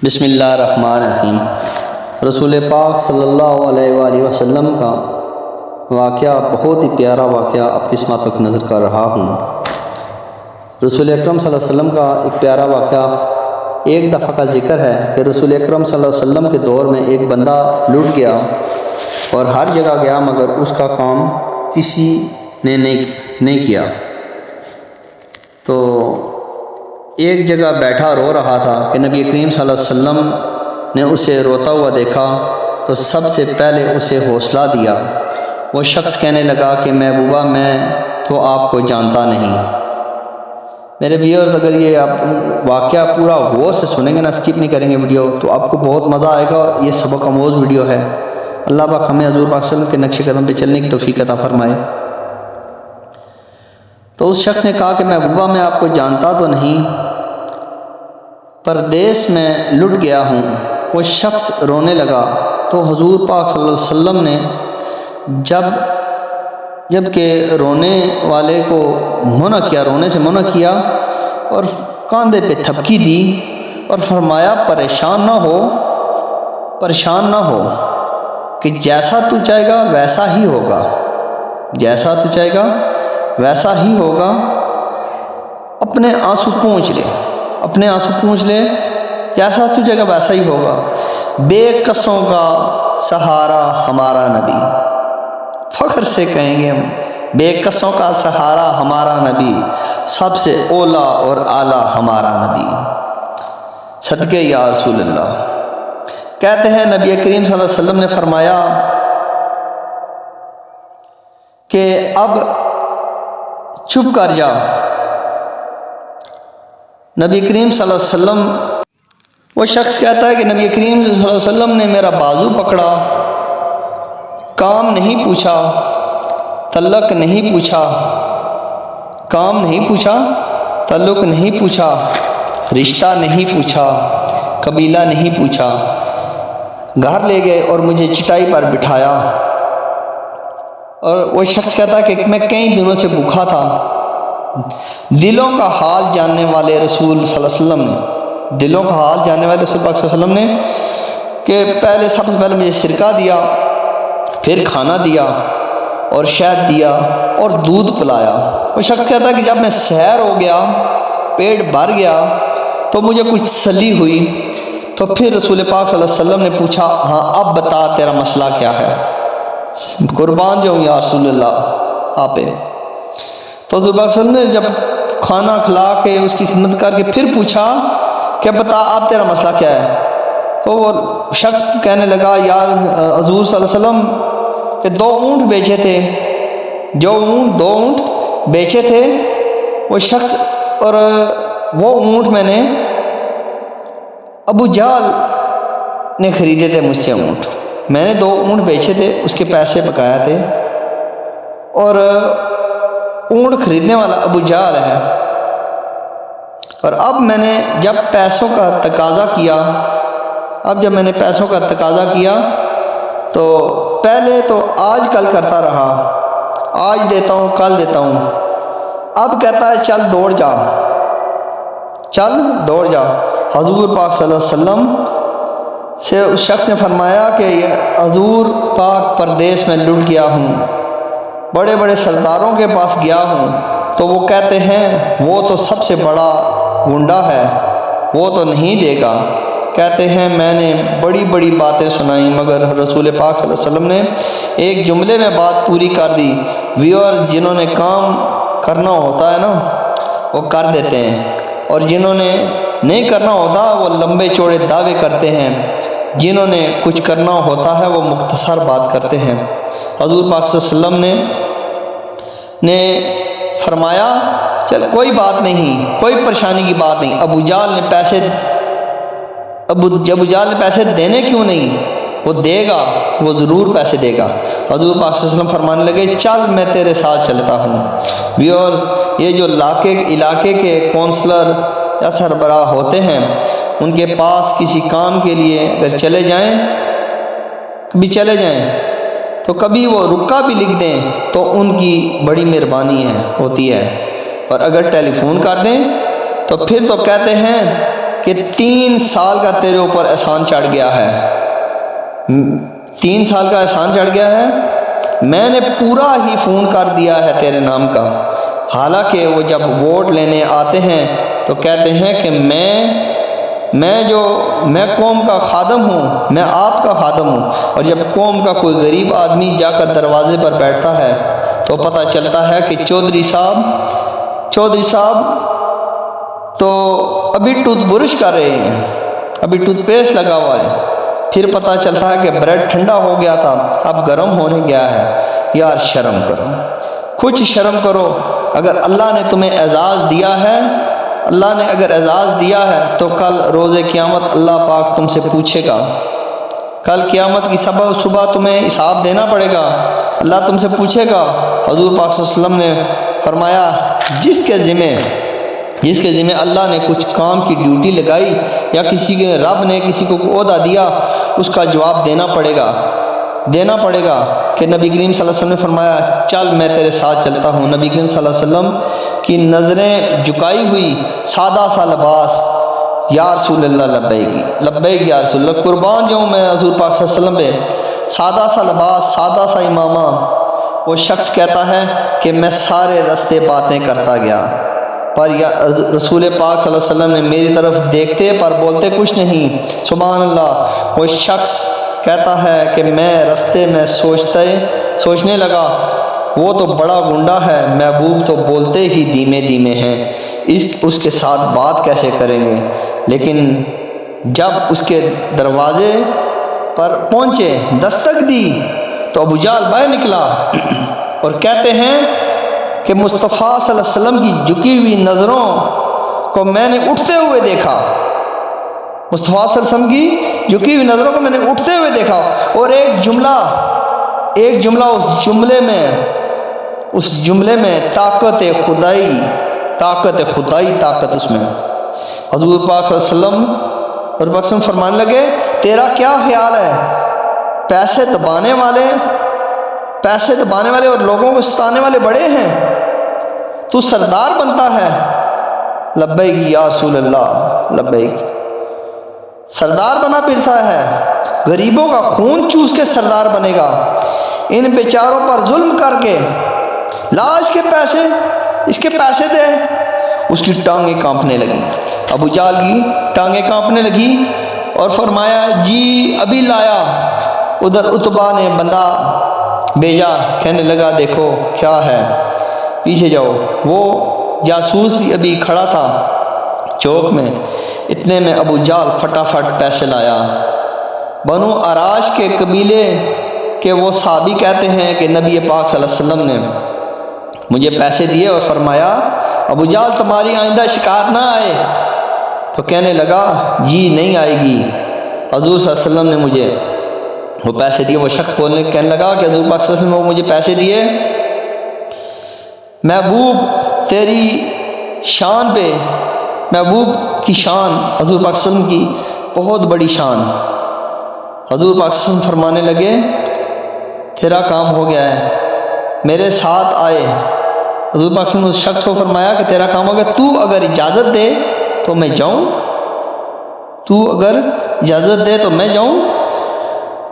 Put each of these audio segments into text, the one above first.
بسم اللہ الرحمن الرحیم۔ رسول پاک صلی اللہ علیہ وآلہ وسلم کا واقعہ بہت ہی پیارا واقعہ آپ کی سماعت تک نظر کر رہا ہوں۔ رسول اکرم صلی اللہ علیہ وسلم کا ایک پیارا واقعہ ایک دفعہ کا ذکر ہے کہ رسول اکرم صلی اللہ علیہ وسلم کے دور میں ایک بندہ لٹ گیا اور ہر جگہ گیا مگر اس کا کام کسی نے نہیں کیا۔ تو ایک جگہ بیٹھا رو رہا تھا کہ نبی کریم صلی اللہ علیہ وسلم نے اسے روتا ہوا دیکھا تو سب سے پہلے اسے حوصلہ دیا۔ وہ شخص کہنے لگا کہ محبوبہ میں تو آپ کو جانتا نہیں۔ میرے ویورز، اگر یہ آپ واقعہ پورا غور سے سنیں گے نا، اسکپ نہیں کریں گے ویڈیو، تو آپ کو بہت مزہ آئے گا۔ یہ سبق آموز ویڈیو ہے۔ اللہ پاک ہمیں حضور پاک صلی اللہ علیہ وسلم کے نقش قدم پہ چلنے کی توفیق عطا فرمائے۔ تو اس شخص نے کہا کہ محبوبہ میں آپ کو جانتا تو نہیں، پردیس میں لٹ گیا ہوں۔ وہ شخص رونے لگا تو حضور پاک صلی اللہ علیہ وسلم نے جب کہ رونے والے کو منع کیا، رونے سے منع کیا اور کاندھے پہ تھپکی دی اور فرمایا پریشان نہ ہو کہ جیسا تو چاہے گا ویسا ہی ہوگا، جیسا تو چاہے گا ویسا ہی ہوگا۔ اپنے آنسو پونچھ لے، جیسا تو چاہے گا ویسا ہی ہوگا۔ بے کسوں کا سہارا ہمارا نبی، فخر سے کہیں گے ہم، بے کسوں کا سہارا ہمارا نبی، سب سے اولا اور اعلیٰ ہمارا نبی، صدقے یا رسول اللہ۔ کہتے ہیں نبی کریم صلی اللہ علیہ وسلم نے فرمایا کہ اب چپ کر جا۔ نبی کریم صلی اللہ علیہ وسلم، وہ شخص کہتا ہے کہ نبی کریم صلی اللہ علیہ وسلم نے میرا بازو پکڑا، کام نہیں پوچھا، تعلق نہیں پوچھا، تعلق نہیں پوچھا، رشتہ نہیں پوچھا، قبیلہ نہیں پوچھا، گھر لے گئے اور مجھے چٹائی پر بٹھایا۔ اور وہ شخص کہتا ہے کہ میں کئی دنوں سے بھوکا تھا۔ دلوں کا حال جاننے والے رسول صلی اللہ علیہ وسلم نے، دلوں کا حال جاننے والے رسول پاک صلی اللہ علیہ وسلم نے کہ سب سے پہلے مجھے سرکہ دیا، پھر کھانا دیا اور شہد دیا اور دودھ پلایا۔ وہ شخص کہتا ہے کہ جب میں سیر ہو گیا، پیٹ بھر گیا تو مجھے کچھ تسلی ہوئی، تو پھر رسول پاک صلی اللہ علیہ وسلم نے پوچھا، ہاں اب بتا تیرا مسئلہ کیا ہے؟ قربان جاؤں یا رسول اللہ آپ پہ۔ تو حضور پاک صلی اللہ علیہ وسلم نے جب کھانا کھلا کے اس کی خدمت کر کے پھر پوچھا کہ بتا اب تیرا مسئلہ کیا ہے؟ تو وہ شخص کہنے لگا، یار حضور صلی اللہ علیہ وسلم کہ 2 اونٹ بیچے تھے، دو اونٹ بیچے تھے وہ شخص، اور وہ اونٹ میں نے ابو جہل نے خریدے تھے مجھ سے اونٹ، میں نے 2 اونٹ بیچے تھے، اس کے پیسے بقایا تھے، اور اونٹ خریدنے والا ابو جہل ہے۔ اور اب میں نے جب پیسوں کا تقاضا کیا تو پہلے تو آج کل کرتا رہا، آج دیتا ہوں کل دیتا ہوں، اب کہتا ہے چل دوڑ جا۔ حضور پاک صلی اللہ علیہ وسلم سے اس شخص نے فرمایا کہ حضور پاک پردیس میں لٹ گیا ہوں، بڑے بڑے سرداروں کے پاس گیا ہوں، تو وہ کہتے ہیں وہ تو سب سے بڑا گنڈا ہے، وہ تو نہیں دے گا۔ کہتے ہیں میں نے بڑی بڑی باتیں سنائیں مگر رسول پاک صلی اللہ علیہ وسلم نے ایک جملے میں بات پوری کر دی۔ ویور، جنہوں نے کام کرنا ہوتا ہے نا وہ کر دیتے ہیں، اور جنہوں نے نہیں کرنا ہوتا وہ لمبے چوڑے دعوے کرتے ہیں، جنہوں نے کچھ کرنا ہوتا ہے وہ مختصر بات کرتے ہیں۔ حضور پاک صلی اللہ علیہ وسلم نے فرمایا چل کوئی بات نہیں، کوئی پریشانی کی بات نہیں، ابو جہل نے پیسے دینے کیوں نہیں؟ وہ دے گا، وہ ضرور پیسے دے گا۔ حضور پاک صلی اللہ علیہ وسلم فرمانے لگے چل میں تیرے ساتھ چلتا ہوں۔ ویورز، یہ جو علاقے کے کونسلر یا سربراہ ہوتے ہیں، ان کے پاس کسی کام کے لیے اگر چلے جائیں تو کبھی وہ رکا بھی لکھ دیں تو ان کی بڑی مہربانی ہوتی ہے، اور اگر ٹیلی فون کر دیں تو پھر تو کہتے ہیں کہ 3 سال کا تیرے اوپر احسان چڑھ گیا ہے، 3 سال کا احسان چڑھ گیا ہے، میں نے پورا ہی فون کر دیا ہے تیرے نام کا۔ حالانکہ وہ جب ووٹ لینے آتے ہیں تو کہتے ہیں کہ میں قوم کا خادم ہوں، میں آپ کا خادم ہوں، اور جب قوم کا کوئی غریب آدمی جا کر دروازے پر بیٹھتا ہے تو پتہ چلتا ہے کہ چودھری صاحب تو ابھی ٹوتھ برش کر رہے ہیں، ابھی ٹوتھ پیسٹ لگا ہوا ہے، پھر پتہ چلتا ہے کہ بریڈ ٹھنڈا ہو گیا تھا اب گرم ہونے گیا ہے۔ یار شرم کرو، کچھ شرم کرو۔ اگر اللہ نے تمہیں اعزاز دیا ہے، اللہ نے اگر اعزاز دیا ہے تو کل روز قیامت اللہ پاک تم سے پوچھے گا، کل قیامت کی صبح تمہیں حساب دینا پڑے گا، اللہ تم سے پوچھے گا۔ حضور پاک صلی اللہ علیہ وسلم نے فرمایا جس کے ذمہ اللہ نے کچھ کام کی ڈیوٹی لگائی یا رب نے کسی کو عہدہ دیا، اس کا جواب دینا پڑے گا کہ نبی کریم صلی اللہ علیہ وسلم نے فرمایا چل میں تیرے ساتھ چلتا ہوں۔ نبی کریم صلی اللہ علیہ وسلم کی نظریں جھکائی ہوئی، سادہ سا لباس، یا رسول اللہ لبیک یا رسول اللہ، قربان جاؤں میں حضور پاک صلی اللہ علیہ وسلم پہ، سادہ سا لباس، سادہ سا امامہ۔ وہ شخص کہتا ہے کہ میں سارے راستے باتیں کرتا گیا، پر یا رسول پاک صلی اللہ علیہ وسلم نے میری طرف دیکھتے پر بولتے کچھ نہیں۔ سبحان اللہ۔ وہ شخص کہتا ہے کہ میں راستے میں سوچنے لگا وہ تو بڑا گنڈا ہے، محبوب تو بولتے ہی دھیمے دھیمے ہیں، اس کے ساتھ بات کیسے کریں گے؟ لیکن جب اس کے دروازے پر پہنچے، دستک دی تو ابو جہل باہر نکلا اور کہتے ہیں کہ مصطفیٰ صلی اللہ علیہ وسلم کی جھکی ہوئی نظروں کو میں نے اٹھتے ہوئے دیکھا، مصطفیٰ صلی اللہ علیہ وسلم کی جھکی ہوئی نظروں کو میں نے اٹھتے ہوئے دیکھا، اور ایک جملہ اس جملے میں طاقت خدائی اس میں۔ حضور پاک صلی اللہ علیہ وسلم فرمانے لگے تیرا کیا خیال ہے؟ پیسے دبانے والے اور لوگوں کو ستانے والے بڑے ہیں، تو سردار بنتا ہے؟ لبیک یا رسول اللہ لبیک، سردار بنا پھرتا ہے، غریبوں کا خون چوس کے سردار بنے گا، ان بیچاروں پر ظلم کر کے لا اس کے پیسے دے۔ اس کی ٹانگیں کانپنے لگی، ابو جہل کی ٹانگیں کانپنے لگی اور فرمایا جی ابھی لایا۔ ادھر عتبہ نے بندہ بھیجا، کہنے لگا دیکھو کیا ہے، پیچھے جاؤ۔ وہ جاسوس بھی ابھی کھڑا تھا چوک میں، اتنے میں ابو جہل فٹافٹ پیسے لایا۔ بنو اراش کے قبیلے کہ وہ صحابی کہتے ہیں کہ نبی پاک صلی اللہ علیہ وسلم نے مجھے پیسے دیے اور فرمایا ابو جہل تمہاری آئندہ شکایت نہ آئے، تو کہنے لگا جی نہیں آئے گی۔ حضور صلی اللہ علیہ وسلم نے مجھے وہ پیسے دیے۔ وہ شخص کہنے لگا کہ حضور پاک صلی اللہ علیہ وسلم نے مجھے پیسے دیے، محبوب تیری شان پہ، محبوب کی شان، حضور پاک صلی اللہ علیہ وسلم کی بہت بڑی شان۔ حضور پاک صلی اللہ علیہ وسلم فرمانے لگے تیرا کام ہو گیا ہے، میرے ساتھ آئے۔ حضور پاک صلی اللہ علیہ وسلم نے اس شخص کو فرمایا کہ تیرا کام ہو گیا، تو اگر اجازت دے تو میں جاؤں،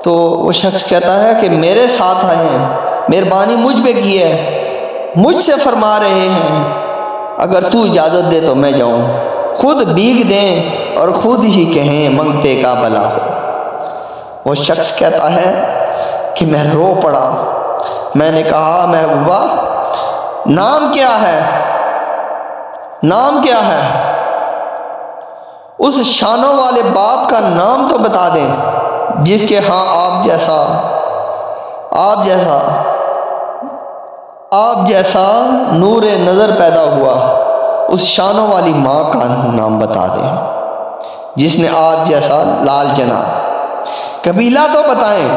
تو وہ شخص کہتا ہے کہ میرے ساتھ آئے ہیں، مہربانی مجھ پہ کی ہے، مجھ سے فرما رہے ہیں اگر تو اجازت دے تو میں جاؤں، خود بھیگ دیں اور خود ہی کہیں منگتے کا بھلا ہو۔ وہ شخص کہتا ہے کہ میں رو پڑا، میں نے کہا محبوبہ نام کیا ہے؟ اس شانوں والے باپ کا نام تو بتا دیں جس کے ہاں آپ جیسا نور نظر پیدا ہوا، اس شانوں والی ماں کا نام بتا دیں جس نے آپ جیسا لال جنا، قبیلہ تو بتائیں۔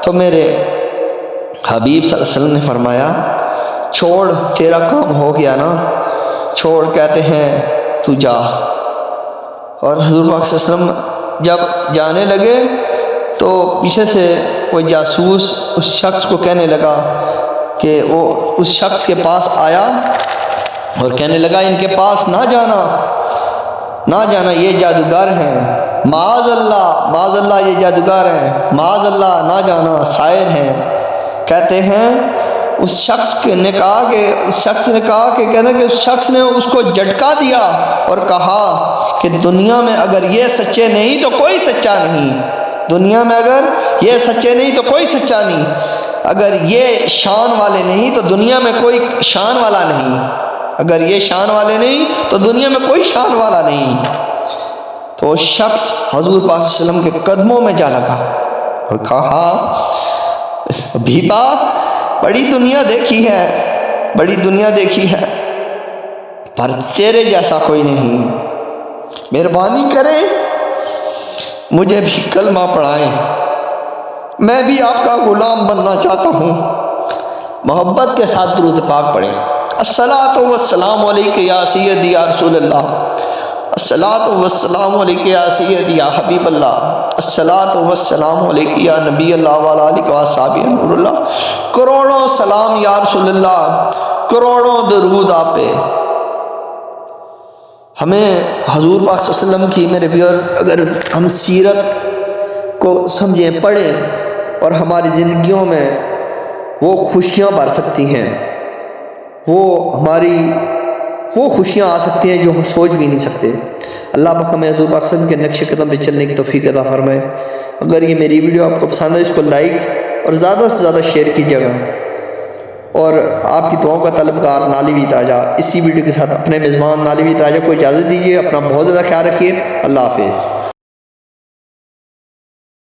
تو میرے حبیب صلی اللہ علیہ وسلم نے فرمایا چھوڑ تیرا کام ہو گیا نا، چھوڑ، کہتے ہیں تو جا۔ اور حضور پاک صلی اللہ علیہ وسلم جب جانے لگے تو پیچھے سے وہ جاسوس اس شخص کو کہنے لگا کہ وہ اس شخص کے پاس آیا اور کہنے لگا ان کے پاس نہ نہ جانا یہ جادوگر ہیں، معاذ اللہ یہ جادوگر ہیں، معاذ اللہ نہ جانا ساحر ہیں۔ کہتے ہیں اس شخص نے کہا کہ اس شخص نے اس کو جھٹکا دیا اور کہا کہ دنیا میں اگر یہ سچے نہیں تو کوئی سچا نہیں، دنیا میں اگر یہ سچے نہیں تو کوئی سچا نہیں، اگر یہ شان والے نہیں تو دنیا میں کوئی شان والا نہیں، اگر یہ شان والے نہیں تو دنیا میں کوئی شان والا نہیں۔ تو اس شخص حضور پاک صلی اللہ علیہ وسلم کے قدموں میں جا لگا اور کہا بھیپا بڑی دنیا دیکھی ہے پر تیرے جیسا کوئی نہیں، مہربانی کرے مجھے بھی کلمہ پڑھائیں، میں بھی آپ کا غلام بننا چاہتا ہوں۔ محبت کے ساتھ درود پاک پڑھیں۔ الصلاۃ والسلام علیک یا سیدی یا رسول اللہ، الصلاۃ والسلام علیک یا سیدی یا حبیب اللہ، الصلاۃ والسلام علیک یا نبی اللہ وعلی آلہ وصحبہ نور اللہ۔ کروڑوں سلام یا رسول اللہ، کروڑوں درود آپ پہ۔ ہمیں حضور پاک صلی اللہ علیہ وسلم کی، میرے ویورز، اگر ہم سیرت کو سمجھیں، پڑھیں اور ہماری زندگیوں میں وہ خوشیاں بھر سکتی ہیں، وہ خوشیاں آ سکتی ہیں جو ہم سوچ بھی نہیں سکتے۔ اللہ پاک ہمیں حضور پاک صلی اللہ علیہ وسلم کے نقش قدم پہ چلنے کی توفیق عطا فرمائے۔ اگر یہ میری ویڈیو آپ کو پسند ہے اس کو لائک اور زیادہ سے زیادہ شیئر کیجیے گا، اور آپ کی دعاؤں کا طلبگار نالیوی تراجہ اسی ویڈیو کے ساتھ اپنے میزبان نالیوی تراجہ کو اجازت دیجیے۔ اپنا بہت زیادہ خیال رکھیے۔ اللہ حافظ۔